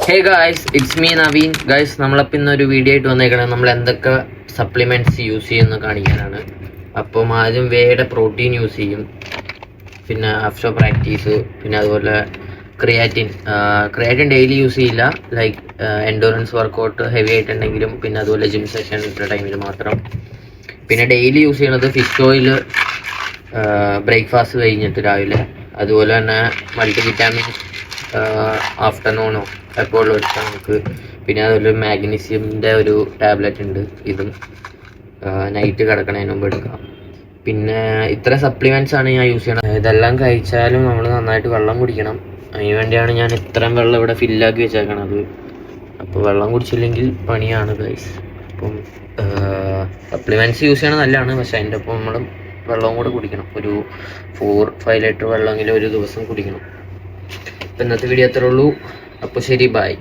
Hey guys, it's me Naveen. Guys, നമ്മളപ്പോൾ ഇന്നൊരു video ആയിട്ട് വന്നേക്കണം. നമ്മൾ എന്തൊക്കെ സപ്ലിമെൻറ്റ്സ് യൂസ് ചെയ്യുമെന്ന് കാണിക്കാനാണ്. അപ്പം ആദ്യം വേയുടെ പ്രോട്ടീൻ യൂസ് ചെയ്യും, പിന്നെ അഫ്ഷോ പ്രാക്ടീസ്, പിന്നെ അതുപോലെ ക്രിയാറ്റിൻ ഡെയിലി യൂസ് ചെയ്യില്ല. ലൈക്ക് എൻഡോറൻസ് വർക്കൗട്ട് ഹെവി ആയിട്ടുണ്ടെങ്കിലും, പിന്നെ അതുപോലെ ജിം സെഷൻ ടൈമിൽ മാത്രം. പിന്നെ ഡെയിലി യൂസ് ചെയ്യണത് ഫിഷ് ഓയിൽ ബ്രേക്ക്ഫാസ്റ്റ് കഴിഞ്ഞിട്ട് രാവിലെ. അതുപോലെ തന്നെ മൾട്ടി വിറ്റാമിൻ ആഫ്റ്റർനൂണോ എപ്പോഴും എടുക്കാം നമുക്ക്. പിന്നെ അതുപോലെ മാഗ്നീഷ്യമിൻ്റെ ഒരു ടാബ്ലറ്റ് ഉണ്ട്, ഇതും നൈറ്റ് കിടക്കണതിന് മുമ്പ് എടുക്കാം. പിന്നെ ഇത്ര സപ്ലിമെൻറ്റ്സ് ആണ് ഞാൻ യൂസ് ചെയ്യണത്. ഇതെല്ലാം കഴിച്ചാലും നമ്മൾ നന്നായിട്ട് വെള്ളം കുടിക്കണം. അതിന് വേണ്ടിയാണ് ഞാൻ ഇത്രയും വെള്ളം ഇവിടെ ഫില്ലാക്കി വെച്ചേക്കണത്. അപ്പോൾ വെള്ളം കുടിച്ചില്ലെങ്കിൽ പണിയാണ് ഗൈസ്. അപ്പം സപ്ലിമെൻറ്റ്സ് യൂസ് ചെയ്യണത് നല്ലതാണ്, പക്ഷേ അതിൻ്റെ ഒപ്പം നമ്മൾ വെള്ളവും കൂടെ കുടിക്കണം. ഒരു 4-5 ലിറ്റർ വെള്ളമെങ്കിലും ഒരു ദിവസം കുടിക്കണം. ഇപ്പം ഇന്നത്തെ വീഡിയോ അത്രേ ഉള്ളൂ. അപ്പോൾ ശരി, ബൈ.